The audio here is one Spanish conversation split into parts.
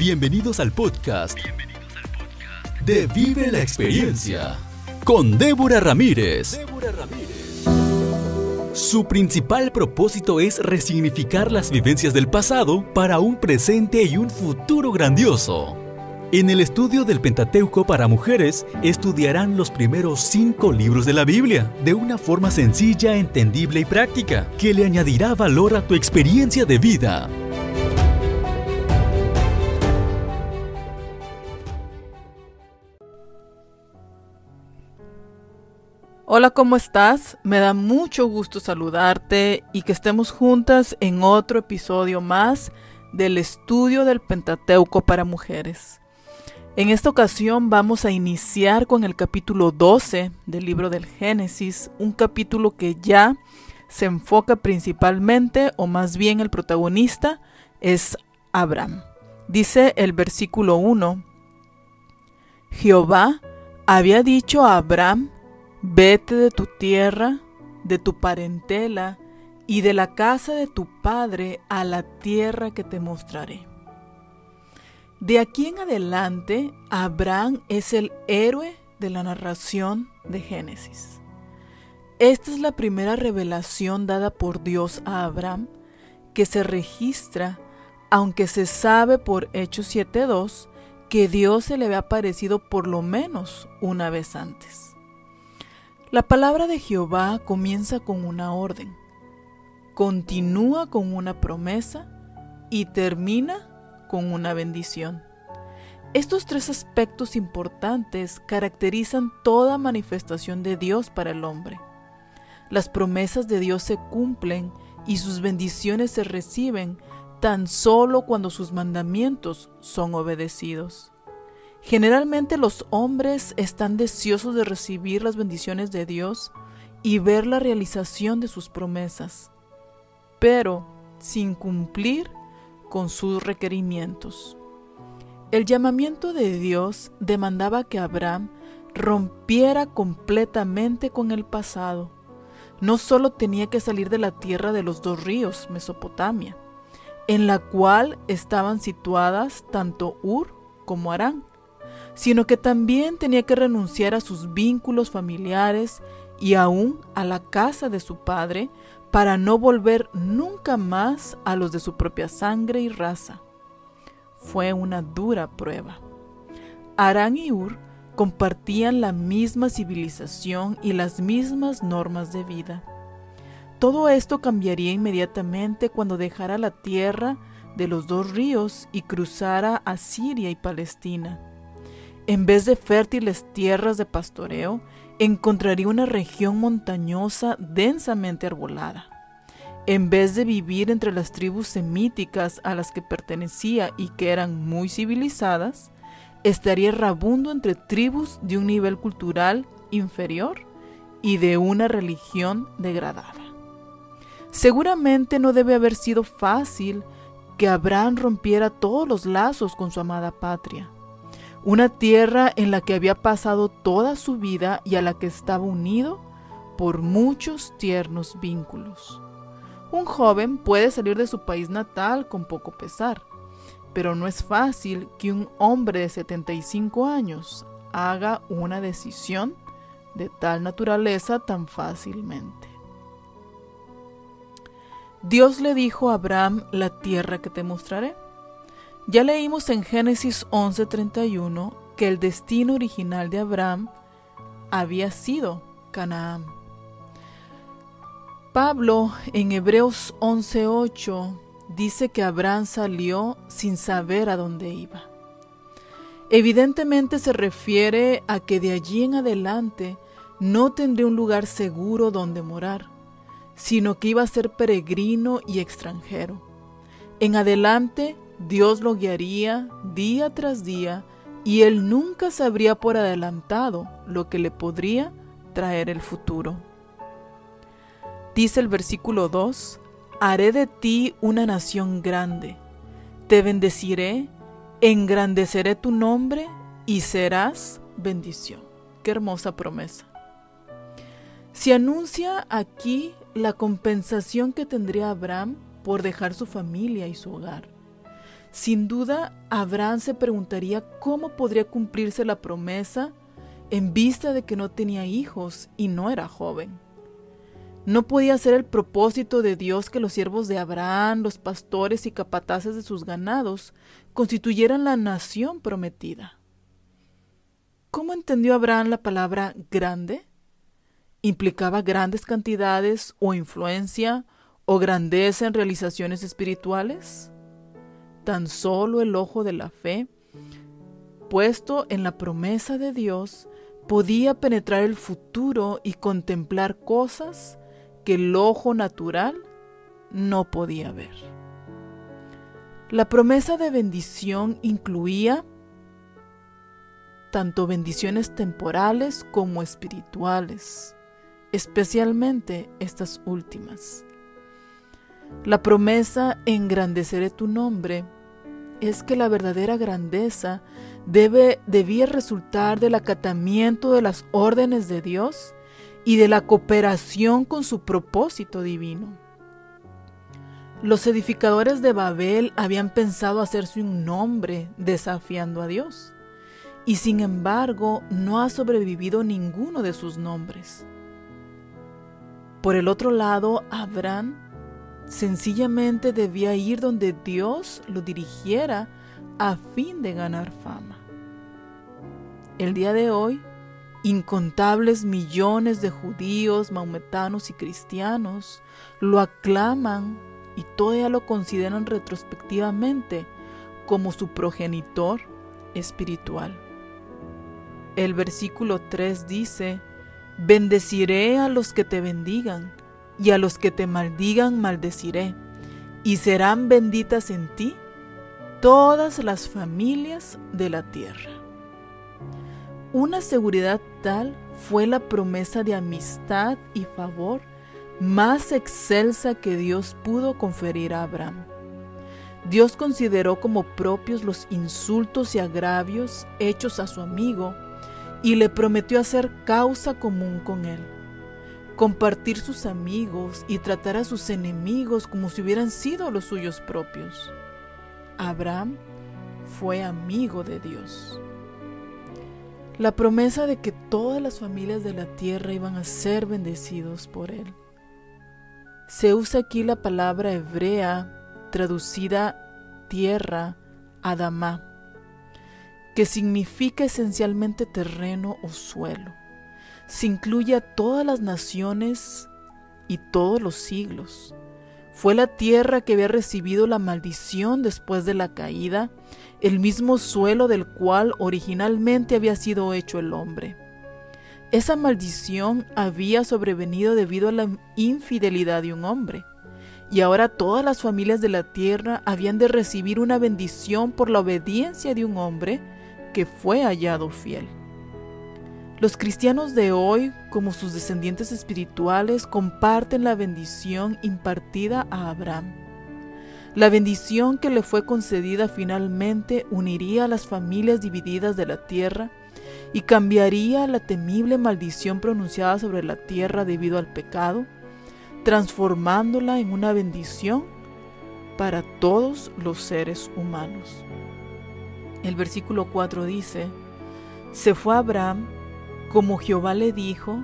Bienvenidos al podcast de Vive la Experiencia con Débora Ramírez. Su principal propósito es resignificar las vivencias del pasado para un presente y un futuro grandioso. En el estudio del Pentateuco para mujeres, estudiarán los primeros 5 libros de la Biblia de una forma sencilla, entendible y práctica, que le añadirá valor a tu experiencia de vida. Hola, ¿cómo estás? Me da mucho gusto saludarte y que estemos juntas en otro episodio más del estudio del Pentateuco para mujeres. En esta ocasión vamos a iniciar con el capítulo 12 del libro del Génesis, un capítulo que ya se enfoca principalmente, o más bien el protagonista, es Abraham. Dice el versículo 1: Jehová había dicho a Abraham: vete de tu tierra, de tu parentela y de la casa de tu padre a la tierra que te mostraré. De aquí en adelante, Abraham es el héroe de la narración de Génesis. Esta es la primera revelación dada por Dios a Abraham que se registra, aunque se sabe por Hechos 7:2 que Dios se le había aparecido por lo menos una vez antes. La palabra de Jehová comienza con una orden, continúa con una promesa y termina con una bendición. Estos 3 aspectos importantes caracterizan toda manifestación de Dios para el hombre. Las promesas de Dios se cumplen y sus bendiciones se reciben tan solo cuando sus mandamientos son obedecidos. Generalmente los hombres están deseosos de recibir las bendiciones de Dios y ver la realización de sus promesas, pero sin cumplir con sus requerimientos. El llamamiento de Dios demandaba que Abraham rompiera completamente con el pasado. No solo tenía que salir de la tierra de los 2 ríos, Mesopotamia, en la cual estaban situadas tanto Ur como Harán, sino que también tenía que renunciar a sus vínculos familiares y aún a la casa de su padre para no volver nunca más a los de su propia sangre y raza. Fue una dura prueba. Harán y Ur compartían la misma civilización y las mismas normas de vida. Todo esto cambiaría inmediatamente cuando dejara la tierra de los 2 ríos y cruzara a Siria y Palestina. En vez de fértiles tierras de pastoreo, encontraría una región montañosa densamente arbolada. En vez de vivir entre las tribus semíticas a las que pertenecía y que eran muy civilizadas, estaría errabundo entre tribus de un nivel cultural inferior y de una religión degradada. Seguramente no debe haber sido fácil que Abraham rompiera todos los lazos con su amada patria, una tierra en la que había pasado toda su vida y a la que estaba unido por muchos tiernos vínculos. Un joven puede salir de su país natal con poco pesar, pero no es fácil que un hombre de 75 años haga una decisión de tal naturaleza tan fácilmente. Dios le dijo a Abraham: la tierra que te mostraré. Ya leímos en Génesis 11:31 que el destino original de Abraham había sido Canaán. Pablo en Hebreos 11:8 dice que Abraham salió sin saber a dónde iba. Evidentemente se refiere a que de allí en adelante no tendría un lugar seguro donde morar, sino que iba a ser peregrino y extranjero. En adelante Dios lo guiaría día tras día y él nunca sabría por adelantado lo que le podría traer el futuro. Dice el versículo 2: haré de ti una nación grande, te bendeciré, engrandeceré tu nombre y serás bendición. Qué hermosa promesa. Se anuncia aquí la compensación que tendría Abraham por dejar su familia y su hogar. Sin duda, Abraham se preguntaría cómo podría cumplirse la promesa en vista de que no tenía hijos y no era joven. No podía ser el propósito de Dios que los siervos de Abraham, los pastores y capataces de sus ganados, constituyeran la nación prometida. ¿Cómo entendió Abraham la palabra grande? ¿Implicaba grandes cantidades o influencia o grandeza en realizaciones espirituales? Tan solo el ojo de la fe, puesto en la promesa de Dios, podía penetrar el futuro y contemplar cosas que el ojo natural no podía ver. La promesa de bendición incluía tanto bendiciones temporales como espirituales, especialmente estas últimas. La promesa engrandeceré tu nombre es que la verdadera grandeza debía resultar del acatamiento de las órdenes de Dios y de la cooperación con su propósito divino. Los edificadores de Babel habían pensado hacerse un nombre desafiando a Dios, y sin embargo no ha sobrevivido ninguno de sus nombres. Por el otro lado, Abraham sencillamente debía ir donde Dios lo dirigiera a fin de ganar fama. El día de hoy, incontables millones de judíos, maometanos y cristianos lo aclaman y todavía lo consideran retrospectivamente como su progenitor espiritual. El versículo 3 dice: bendeciré a los que te bendigan, y a los que te maldigan maldeciré, y serán benditas en ti todas las familias de la tierra. Una seguridad tal fue la promesa de amistad y favor más excelsa que Dios pudo conferir a Abraham. Dios consideró como propios los insultos y agravios hechos a su amigo y le prometió hacer causa común con él, compartir sus amigos y tratar a sus enemigos como si hubieran sido los suyos propios. Abraham fue amigo de Dios. La promesa de que todas las familias de la tierra iban a ser bendecidos por él. Se usa aquí la palabra hebrea traducida tierra, Adamá, que significa esencialmente terreno o suelo. Se incluye a todas las naciones y todos los siglos. Fue la tierra que había recibido la maldición después de la caída, el mismo suelo del cual originalmente había sido hecho el hombre. Esa maldición había sobrevenido debido a la infidelidad de un hombre, y ahora todas las familias de la tierra habían de recibir una bendición por la obediencia de un hombre que fue hallado fiel. Los cristianos de hoy, como sus descendientes espirituales, comparten la bendición impartida a Abraham. La bendición que le fue concedida finalmente uniría a las familias divididas de la tierra y cambiaría la temible maldición pronunciada sobre la tierra debido al pecado, transformándola en una bendición para todos los seres humanos. El versículo 4 dice: se fue Abraham como Jehová le dijo,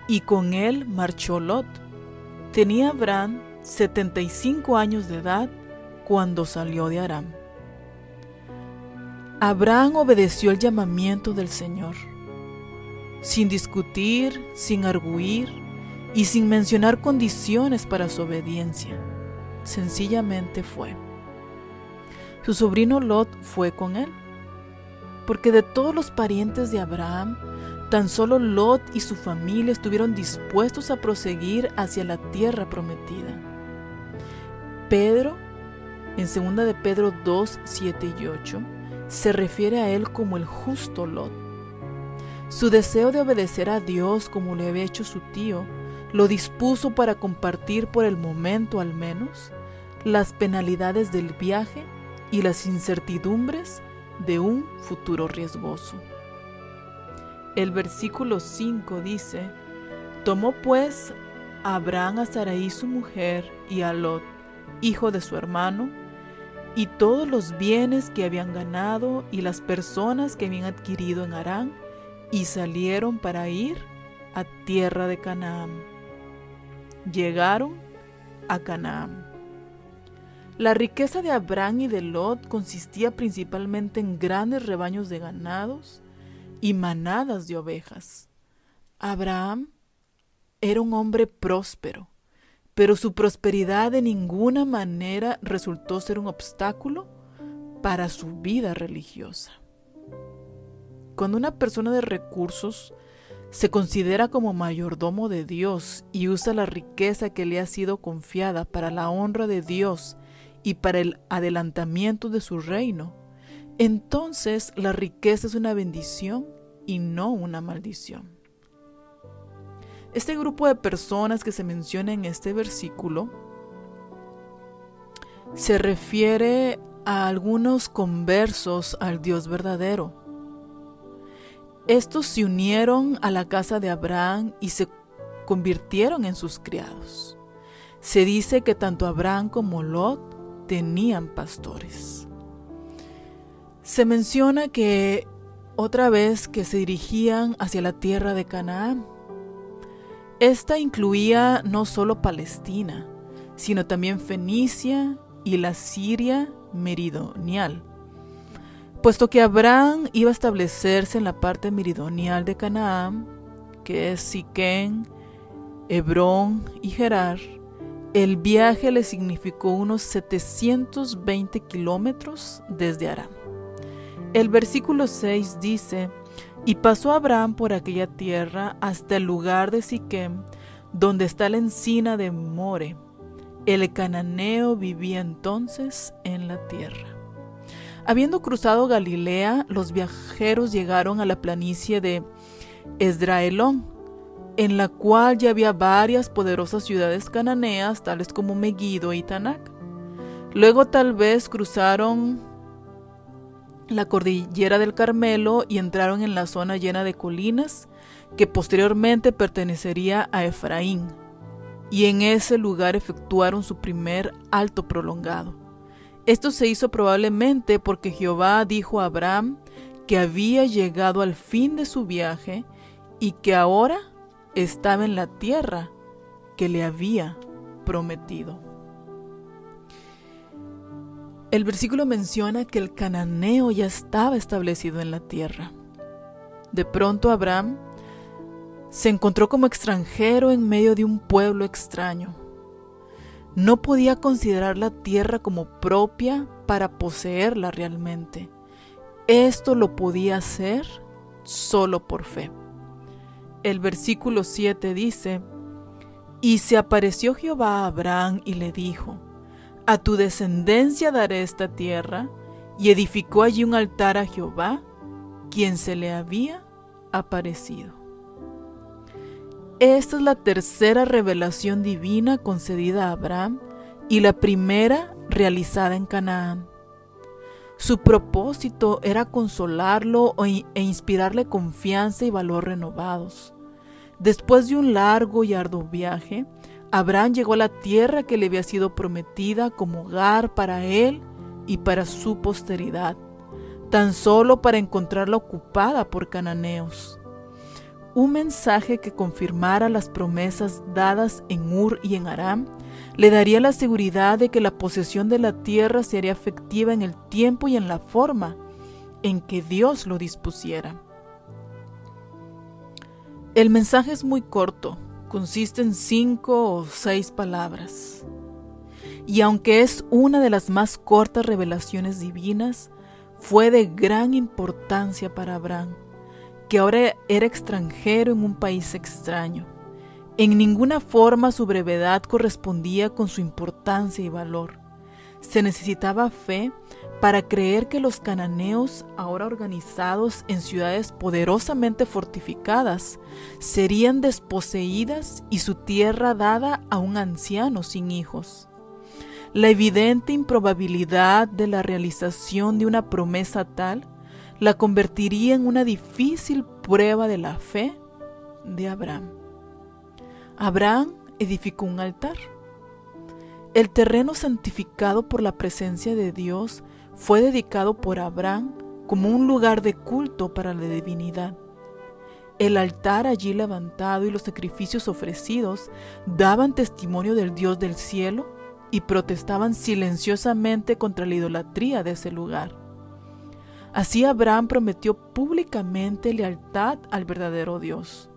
y con él marchó Lot. Tenía Abraham 75 años de edad cuando salió de Aram. Abraham obedeció el llamamiento del Señor, sin discutir, sin arguir y sin mencionar condiciones para su obediencia. Sencillamente fue. Su sobrino Lot fue con él, porque de todos los parientes de Abraham, tan solo Lot y su familia estuvieron dispuestos a proseguir hacia la tierra prometida. Pedro, en 2 de Pedro 2, 7 y 8, se refiere a él como el justo Lot. Su deseo de obedecer a Dios como lo había hecho su tío, lo dispuso para compartir por el momento al menos las penalidades del viaje y las incertidumbres de un futuro riesgoso. El versículo 5 dice: tomó pues Abraham a Sarai su mujer y a Lot, hijo de su hermano, y todos los bienes que habían ganado y las personas que habían adquirido en Harán, y salieron para ir a tierra de Canaán. Llegaron a Canaán. La riqueza de Abraham y de Lot consistía principalmente en grandes rebaños de ganados y manadas de ovejas. Abraham era un hombre próspero, pero su prosperidad de ninguna manera resultó ser un obstáculo para su vida religiosa. Cuando una persona de recursos se considera como mayordomo de Dios y usa la riqueza que le ha sido confiada para la honra de Dios y para el adelantamiento de su reino, entonces la riqueza es una bendición y no una maldición. Este grupo de personas que se menciona en este versículo se refiere a algunos conversos al Dios verdadero. Estos se unieron a la casa de Abraham y se convirtieron en sus criados. Se dice que tanto Abraham como Lot tenían pastores. Se menciona que otra vez que se dirigían hacia la tierra de Canaán. Esta incluía no solo Palestina, sino también Fenicia y la Siria meridional. Puesto que Abraham iba a establecerse en la parte meridional de Canaán, que es Siquem, Hebrón y Gerar, el viaje le significó unos 720 kilómetros desde Aram. El versículo 6 dice: y pasó Abraham por aquella tierra hasta el lugar de Siquem, donde está la encina de More. El cananeo vivía entonces en la tierra. Habiendo cruzado Galilea, los viajeros llegaron a la planicie de Esdraelón, en la cual ya había varias poderosas ciudades cananeas, tales como Megiddo y Tanac. Luego tal vez cruzaron la cordillera del Carmelo y entraron en la zona llena de colinas, que posteriormente pertenecería a Efraín, y en ese lugar efectuaron su primer alto prolongado. Esto se hizo probablemente porque Jehová dijo a Abraham que había llegado al fin de su viaje y que ahora estaba en la tierra que le había prometido. El versículo menciona que el cananeo ya estaba establecido en la tierra. De pronto Abraham se encontró como extranjero en medio de un pueblo extraño. No podía considerar la tierra como propia para poseerla realmente. Esto lo podía hacer solo por fe. El versículo 7 dice: y se apareció Jehová a Abraham y le dijo: a tu descendencia daré esta tierra, y edificó allí un altar a Jehová, quien se le había aparecido. Esta es la tercera revelación divina concedida a Abraham y la primera realizada en Canaán. Su propósito era consolarlo e inspirarle confianza y valor renovados. Después de un largo y arduo viaje, Abraham llegó a la tierra que le había sido prometida como hogar para él y para su posteridad, tan solo para encontrarla ocupada por cananeos. Un mensaje que confirmara las promesas dadas en Ur y en Aram le daría la seguridad de que la posesión de la tierra sería efectiva en el tiempo y en la forma en que Dios lo dispusiera. El mensaje es muy corto, consiste en 5 o 6 palabras. Y aunque es una de las más cortas revelaciones divinas, fue de gran importancia para Abraham, que ahora era extranjero en un país extraño. En ninguna forma su brevedad correspondía con su importancia y valor. Se necesitaba fe para creer que los cananeos, ahora organizados en ciudades poderosamente fortificadas, serían desposeídas y su tierra dada a un anciano sin hijos. La evidente improbabilidad de la realización de una promesa tal la convertiría en una difícil prueba de la fe de Abraham. Abraham edificó un altar. El terreno santificado por la presencia de Dios fue dedicado por Abraham como un lugar de culto para la divinidad. El altar allí levantado y los sacrificios ofrecidos daban testimonio del Dios del cielo y protestaban silenciosamente contra la idolatría de ese lugar. Así Abraham prometió públicamente lealtad al verdadero Dios.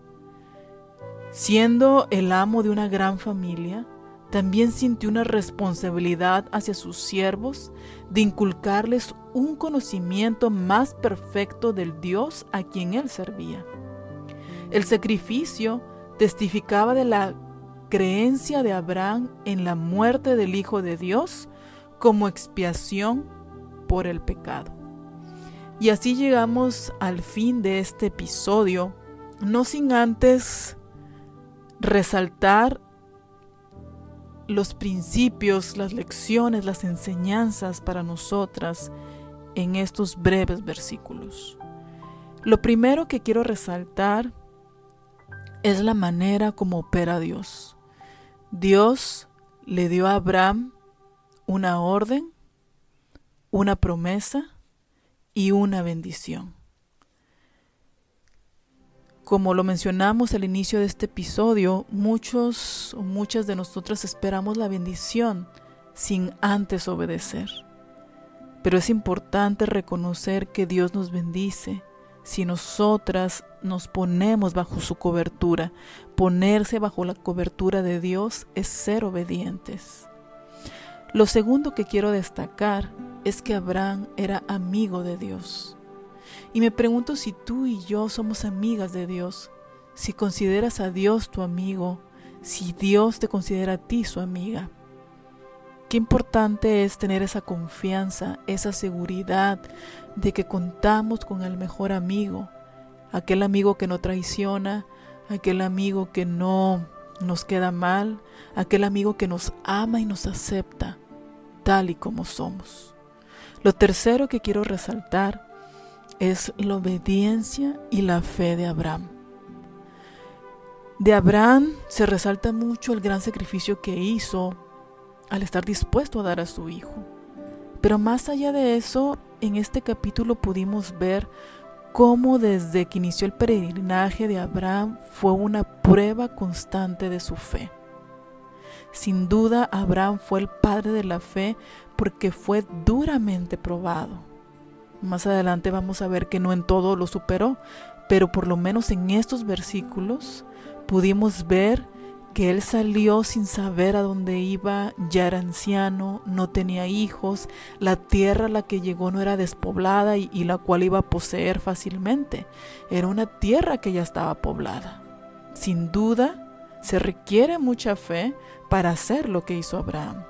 Siendo el amo de una gran familia, también sintió una responsabilidad hacia sus siervos de inculcarles un conocimiento más perfecto del Dios a quien él servía. El sacrificio testificaba de la creencia de Abraham en la muerte del Hijo de Dios como expiación por el pecado. Y así llegamos al fin de este episodio, no sin antes resaltar los principios, las lecciones, las enseñanzas para nosotras en estos breves versículos. Lo primero que quiero resaltar es la manera como opera Dios. Dios le dio a Abraham una orden, una promesa y una bendición. Como lo mencionamos al inicio de este episodio, muchos o muchas de nosotras esperamos la bendición sin antes obedecer. Pero es importante reconocer que Dios nos bendice si nosotras nos ponemos bajo su cobertura. Ponerse bajo la cobertura de Dios es ser obedientes. Lo segundo que quiero destacar es que Abraham era amigo de Dios. Y me pregunto si tú y yo somos amigas de Dios, si consideras a Dios tu amigo, si Dios te considera a ti su amiga. Qué importante es tener esa confianza, esa seguridad de que contamos con el mejor amigo, aquel amigo que no traiciona, aquel amigo que no nos queda mal, aquel amigo que nos ama y nos acepta tal y como somos. Lo tercero que quiero resaltar es la obediencia y la fe de Abraham. De Abraham se resalta mucho el gran sacrificio que hizo al estar dispuesto a dar a su hijo. Pero más allá de eso, en este capítulo pudimos ver cómo desde que inició el peregrinaje de Abraham fue una prueba constante de su fe. Sin duda, Abraham fue el padre de la fe porque fue duramente probado. Más adelante vamos a ver que no en todo lo superó, pero por lo menos en estos versículos pudimos ver que él salió sin saber a dónde iba, ya era anciano, no tenía hijos, la tierra a la que llegó no era despoblada y la cual iba a poseer fácilmente. Era una tierra que ya estaba poblada. Sin duda, se requiere mucha fe para hacer lo que hizo Abraham.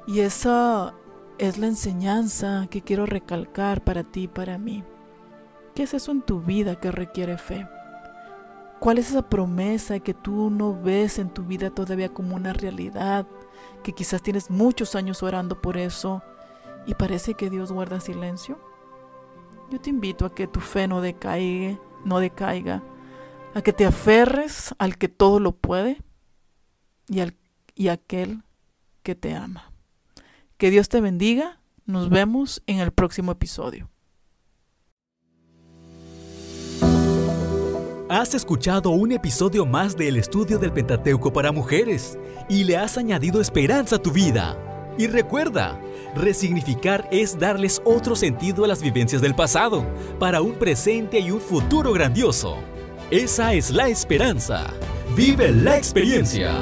Y esa es la enseñanza que quiero recalcar para ti y para mí. ¿Qué es eso en tu vida que requiere fe? ¿Cuál es esa promesa que tú no ves en tu vida todavía como una realidad? Que quizás tienes muchos años orando por eso y parece que Dios guarda silencio. Yo te invito a que tu fe no decaiga, a que te aferres al que todo lo puede y a aquel que te ama. Que Dios te bendiga. Nos vemos en el próximo episodio. Has escuchado un episodio más del estudio del Pentateuco para mujeres y le has añadido esperanza a tu vida. Y recuerda, resignificar es darles otro sentido a las vivencias del pasado para un presente y un futuro grandioso. Esa es la esperanza. ¡Vive la experiencia!